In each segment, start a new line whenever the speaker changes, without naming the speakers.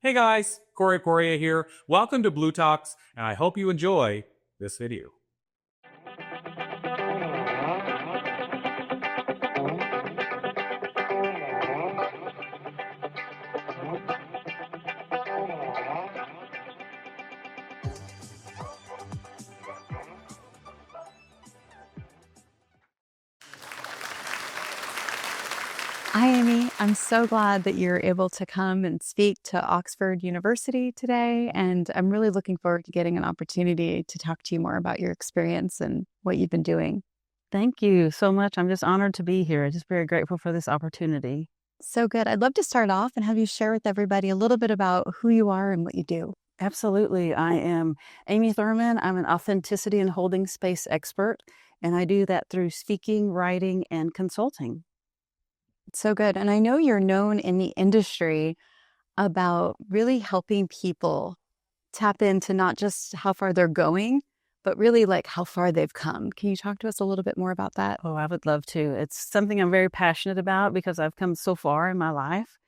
Hey guys, Corey Correa here. Welcome to Blue Talks, and I hope you enjoy this video.
Hi, Amy. I'm so glad that you're able to come and speak to Oxford University today. And I'm really looking forward to getting an opportunity to talk to you more about your experience and what you've been doing.
Thank you so much. I'm just honored to be here. Just very grateful for this opportunity.
So good. I'd love to start off and have you share with everybody a little bit about who you are and what you do.
Absolutely. I am Amy Thurman. I'm an authenticity and holding space expert, and I do that through speaking, writing, and consulting.
So good. And I know you're known in the industry about really helping people tap into not just how far they're going, but really like how far they've come. Can you talk to us a little bit more about that?
Oh, I would love to. It's something I'm very passionate about because I've come so far in my life.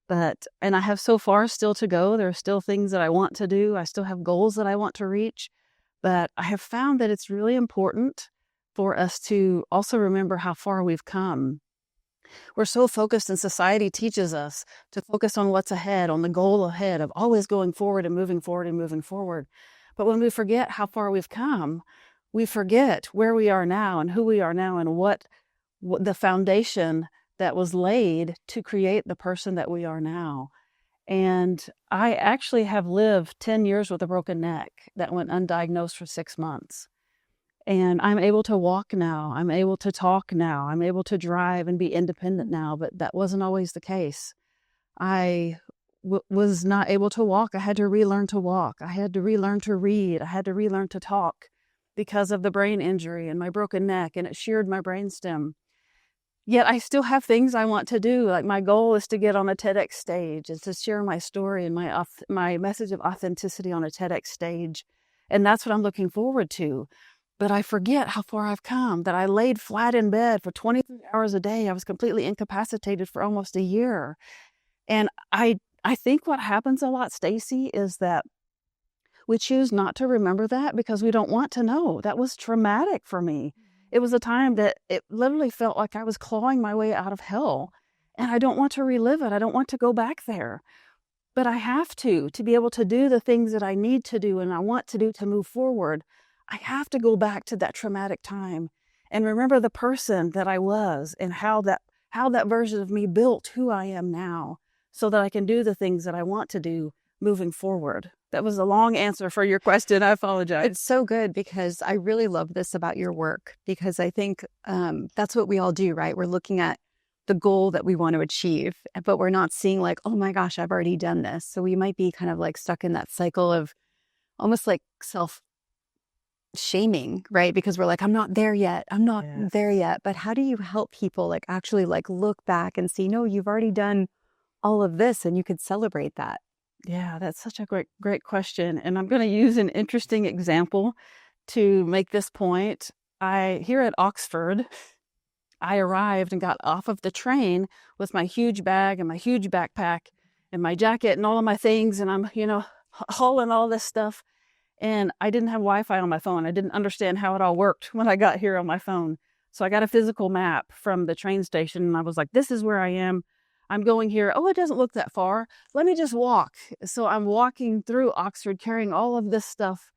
And I have so far still to go. There are still things that I want to do. I still have goals that I want to reach. But I have found that it's really important for us to also remember how far we've come. We're so focused, and society teaches us to focus on what's ahead, on the goal ahead of always going forward and moving forward and moving forward. But when we forget how far we've come, we forget where we are now and who we are now and what the foundation that was laid to create the person that we are now. And I actually have lived 10 years with a broken neck that went undiagnosed for 6 months. And I'm able to walk now. I'm able to talk now. I'm able to drive and be independent now, but that wasn't always the case. I was not able to walk. I had to relearn to walk. I had to relearn to read. I had to relearn to talk because of the brain injury and my broken neck, and it sheared my brainstem. Yet I still have things I want to do. Like my goal is to get on a TEDx stage and to share my story and my message of authenticity on a TEDx stage. And that's what I'm looking forward to. But I forget how far I've come, that I laid flat in bed for 23 hours a day. I was completely incapacitated for almost a year. And I think what happens a lot, Stacy, is that we choose not to remember that because we don't want to know. That was traumatic for me. It was a time that it literally felt like I was clawing my way out of hell. And I don't want to relive it. I don't want to go back there. But I have to be able to do the things that I need to do and I want to do to move forward. I have to go back to that traumatic time and remember the person that I was and how that version of me built who I am now so that I can do the things that I want to do moving forward. That was a long answer for your question. I apologize.
It's so good because I really love this about your work because I think that's what we all do, right? We're looking at the goal that we want to achieve, but we're not seeing like, oh my gosh, I've already done this. So we might be kind of like stuck in that cycle of almost like self-shaming, right? Because we're like, I'm not there yet. I'm not there yet. But how do you help people like actually like look back and see, no, you've already done all of this and you could celebrate that?
Yeah, that's such a great question. And I'm going to use an interesting example to make this point. Here at Oxford, I arrived and got off of the train with my huge bag and my huge backpack and my jacket and all of my things. And I'm, hauling all this stuff. And I didn't have Wi-Fi on my phone. I didn't understand how it all worked when I got here on my phone. So I got a physical map from the train station and I was like, this is where I am. I'm going here. Oh, it doesn't look that far. Let me just walk. So I'm walking through Oxford carrying all of this stuff.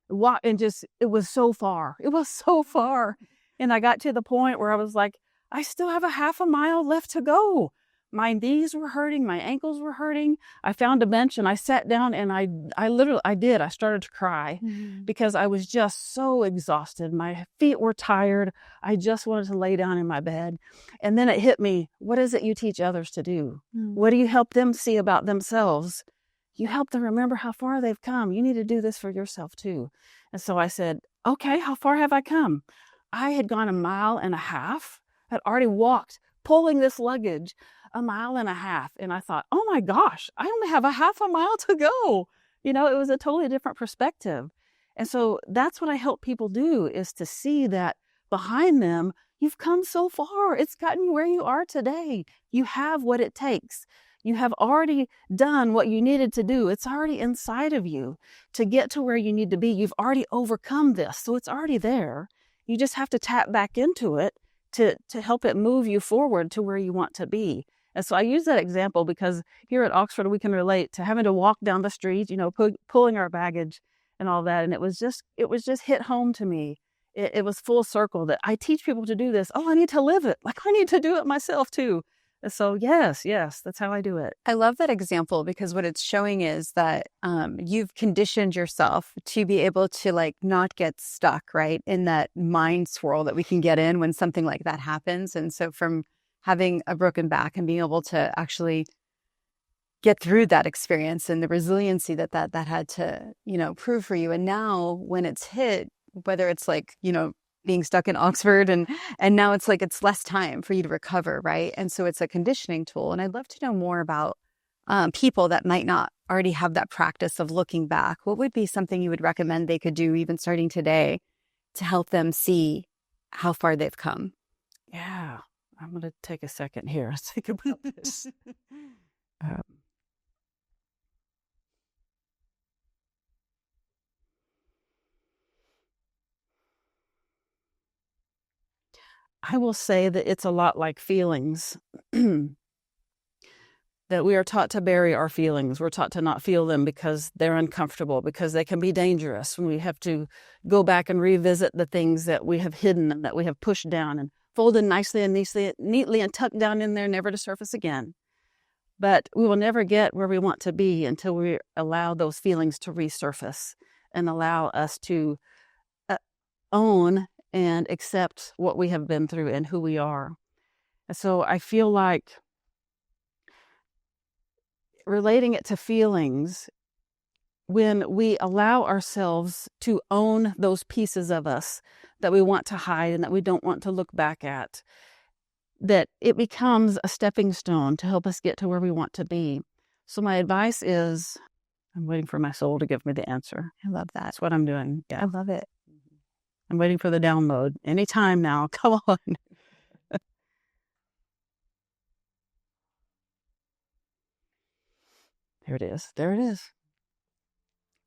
It was so far. It was so far. And I got to the point where I was like, I still have a half a mile left to go. My knees were hurting. My ankles were hurting. I found a bench and I sat down and I started to cry because I was just so exhausted. My feet were tired. I just wanted to lay down in my bed. And then it hit me. What is it you teach others to do? What do you help them see about themselves? You help them remember how far they've come. You need to do this for yourself too. And so I said, okay, how far have I come? I had gone 1.5 miles. I'd already walked, pulling this luggage 1.5 miles. And I thought, oh my gosh, I only have a half a mile to go. It was a totally different perspective. And so that's what I help people do, is to see that behind them, you've come so far. It's gotten you where you are today. You have what it takes. You have already done what you needed to do. It's already inside of you to get to where you need to be. You've already overcome this, so it's already there. You just have to tap back into it to help it move you forward to where you want to be. And so I use that example because here at Oxford, we can relate to having to walk down the street, pulling our baggage and all that. And it was just hit home to me. It was full circle that I teach people to do this. Oh, I need to live it. Like I need to do it myself too. And so yes, that's how I do it.
I love that example because what it's showing is that you've conditioned yourself to be able to like not get stuck, right, in that mind swirl that we can get in when something like that happens. And so from having a broken back and being able to actually get through that experience and the resiliency that had to, prove for you. And now when it's hit, whether it's like, being stuck in Oxford and now it's like it's less time for you to recover, right? And so it's a conditioning tool. And I'd love to know more about people that might not already have that practice of looking back. What would be something you would recommend they could do even starting today to help them see how far they've come?
Yeah, I'm going to take a second here. Think about this. I will say that it's a lot like feelings, that we are taught to bury our feelings. We're taught to not feel them because they're uncomfortable, because they can be dangerous when we have to go back and revisit the things that we have hidden and that we have pushed down and folded nicely and neatly and tucked down in there, never to surface again. But we will never get where we want to be until we allow those feelings to resurface and allow us to own and accept what we have been through and who we are. And so I feel like relating it to feelings, when we allow ourselves to own those pieces of us that we want to hide and that we don't want to look back at, that it becomes a stepping stone to help us get to where we want to be. So my advice is, I'm waiting for my soul to give me the answer.
I love that.
That's what I'm doing. Yeah.
I love it.
I'm waiting for the download. Anytime now. Come on. There it is. There it is.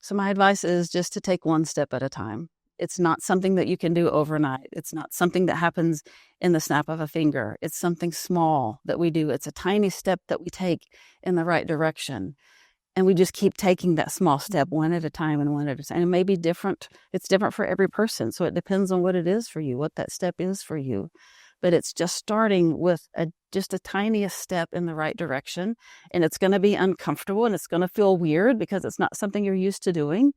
So my advice is just to take one step at a time. It's not something that you can do overnight. It's not something that happens in the snap of a finger. It's something small that we do. It's a tiny step that we take in the right direction. And we just keep taking that small step one at a time and one at a time. And it may be different. It's different for every person. So it depends on what it is for you, what that step is for you. But it's just starting with just a tiniest step in the right direction. And it's going to be uncomfortable and it's going to feel weird because it's not something you're used to doing.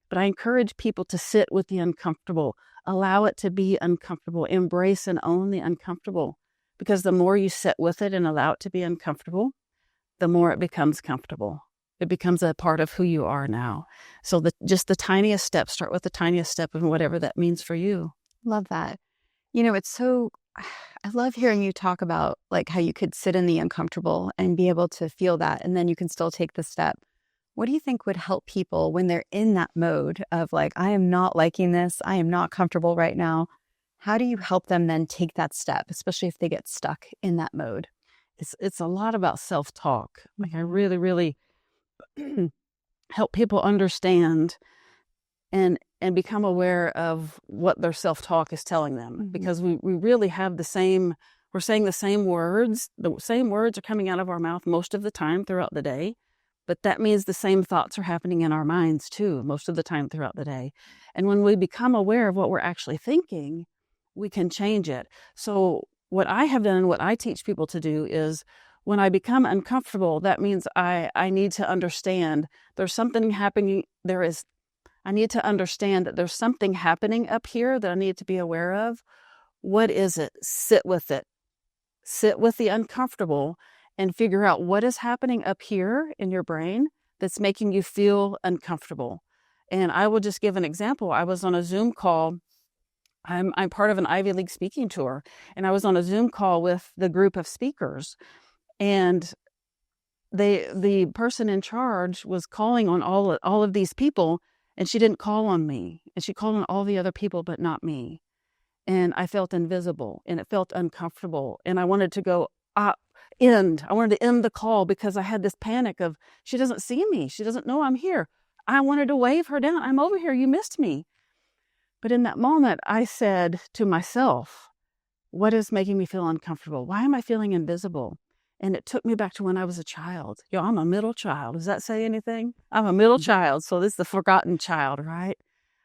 But I encourage people to sit with the uncomfortable, allow it to be uncomfortable, embrace and own the uncomfortable. Because the more you sit with it and allow it to be uncomfortable, the more it becomes comfortable. It becomes a part of who you are now. So just the tiniest step, start with the tiniest step and whatever that means for you.
Love that. It's so, I love hearing you talk about like how you could sit in the uncomfortable and be able to feel that, and then you can still take the step. What do you think would help people when they're in that mode of like, I am not liking this, I am not comfortable right now? How do you help them then take that step, especially if they get stuck in that mode?
It's a lot about self-talk. Like I really, really help people understand and become aware of what their self-talk is telling them, because we really have we're saying the same words. The same words are coming out of our mouth most of the time throughout the day, but that means the same thoughts are happening in our minds too most of the time throughout the day. And when we become aware of what we're actually thinking, we can change it. So what I have done and what I teach people to do is, when I become uncomfortable, that means I need to understand there's something happening. I need to understand that there's something happening up here that I need to be aware of. What is it? Sit with it. Sit with the uncomfortable and figure out what is happening up here in your brain that's making you feel uncomfortable. And I will just give an example. I was on a Zoom call. I'm part of an Ivy League speaking tour, and I was on a Zoom call with the group of speakers. And the person in charge was calling on all of these people, and she didn't call on me. And she called on all the other people, but not me. And I felt invisible, and it felt uncomfortable. And I wanted to go, end. I wanted to end the call because I had this panic of, she doesn't see me. She doesn't know I'm here. I wanted to wave her down. I'm over here. You missed me. But in that moment, I said to myself, what is making me feel uncomfortable? Why am I feeling invisible? And it took me back to when I was a child. I'm a middle child. Does that say anything? I'm a middle child. So this is the forgotten child, right?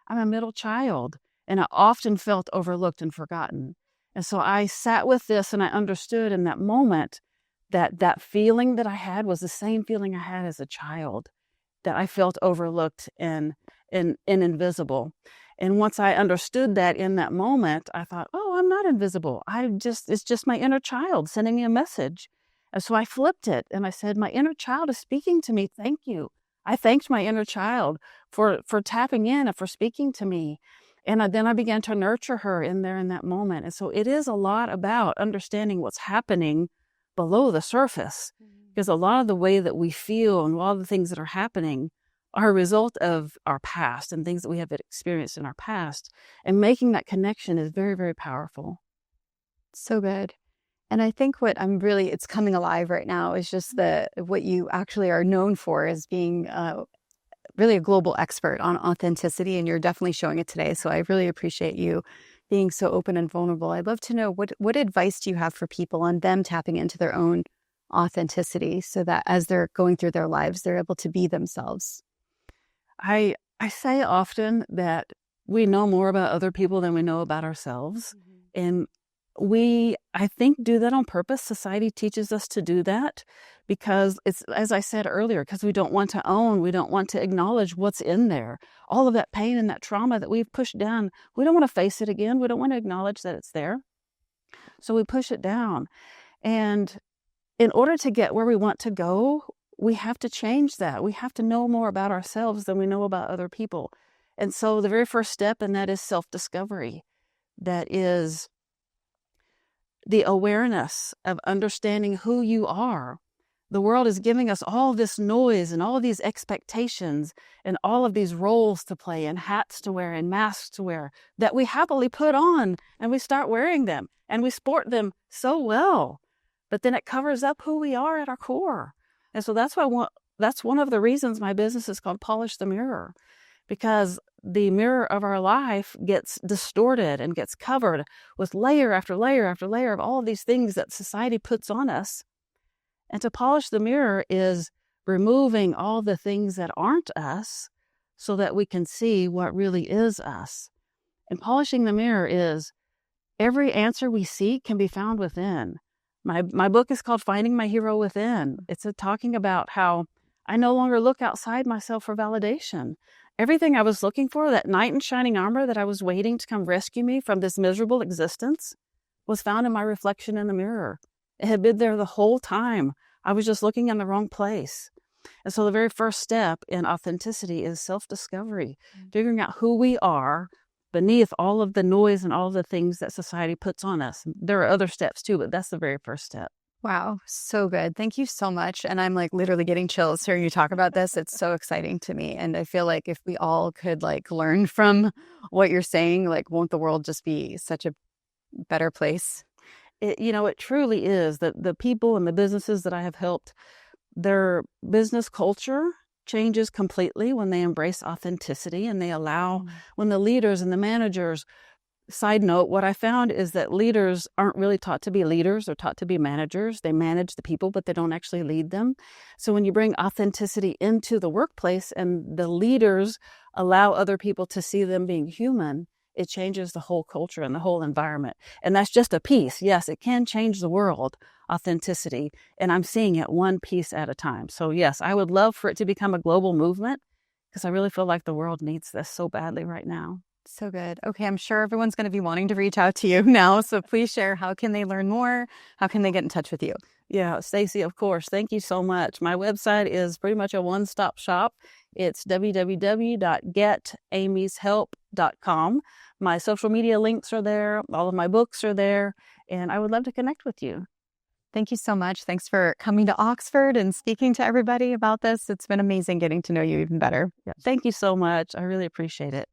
I'm a middle child. And I often felt overlooked and forgotten. And so I sat with this and I understood in that moment that that feeling that I had was the same feeling I had as a child, that I felt overlooked and invisible. And once I understood that in that moment, I thought, oh, I'm not invisible. It's just my inner child sending me a message. And so I flipped it and I said, my inner child is speaking to me. Thank you. I thanked my inner child for tapping in and for speaking to me. And then I began to nurture her in there in that moment. And so it is a lot about understanding what's happening below the surface, because a lot of the way that we feel and a lot of the things that are happening are a result of our past and things that we have experienced in our past. And making that connection is very, very powerful.
So good. And I think it's coming alive right now is just what you actually are known for as being really a global expert on authenticity. And you're definitely showing it today. So I really appreciate you being so open and vulnerable. I'd love to know what advice do you have for people on them tapping into their own authenticity so that as they're going through their lives, they're able to be themselves?
I say often that we know more about other people than we know about ourselves. And we, I think, do that on purpose. Society teaches us to do that because it's, as I said earlier, because we don't want to own, we don't want to acknowledge what's in there. All of that pain and that trauma that we've pushed down, we don't want to face it again. We don't want to acknowledge that it's there. So we push it down. And in order to get where we want to go, we have to change that. We have to know more about ourselves than we know about other people. And so the very first step in that is self-discovery. That is the awareness of understanding who you are. The world is giving us all this noise and all of these expectations and all of these roles to play and hats to wear and masks to wear that we happily put on and we start wearing them and we sport them so well. But then it covers up who we are at our core. And so that's one of the reasons my business is called Polish the Mirror, because the mirror of our life gets distorted and gets covered with layer after layer after layer of all of these things that society puts on us. And to polish the mirror is removing all the things that aren't us so that we can see what really is us. And polishing the mirror is every answer we seek can be found within. My book is called Finding My Hero Within. It's talking about how I no longer look outside myself for validation. Everything I was looking for, that knight in shining armor that I was waiting to come rescue me from this miserable existence, was found in my reflection in the mirror. It had been there the whole time. I was just looking in the wrong place. And so the very first step in authenticity is self-discovery, figuring out who we are beneath all of the noise and all of the things that society puts on us. There are other steps too, but that's the very first step.
Wow, so good. Thank you so much. And I'm like literally getting chills hearing you talk about this. It's so exciting to me. And I feel like if we all could learn from what you're saying, won't the world just be such a better place?
It truly is. The people and the businesses that I have helped, their business culture changes completely when they embrace authenticity and they allow, when the leaders and the managers. Side note, what I found is that leaders aren't really taught to be leaders or taught to be managers. They manage the people, but they don't actually lead them. So when you bring authenticity into the workplace and the leaders allow other people to see them being human, it changes the whole culture and the whole environment. And that's just a piece. Yes, it can change the world, authenticity. And I'm seeing it one piece at a time. So yes, I would love for it to become a global movement because I really feel like the world needs this so badly right now.
So good. Okay, I'm sure everyone's going to be wanting to reach out to you now. So please share, how can they learn more? How can they get in touch with you?
Yeah, Stacey, of course. Thank you so much. My website is pretty much a one-stop shop. It's www.getamyshelp.com. My social media links are there. All of my books are there. And I would love to connect with you.
Thank you so much. Thanks for coming to Oxford and speaking to everybody about this. It's been amazing getting to know you even better.
Yeah, thank you so much. I really appreciate it.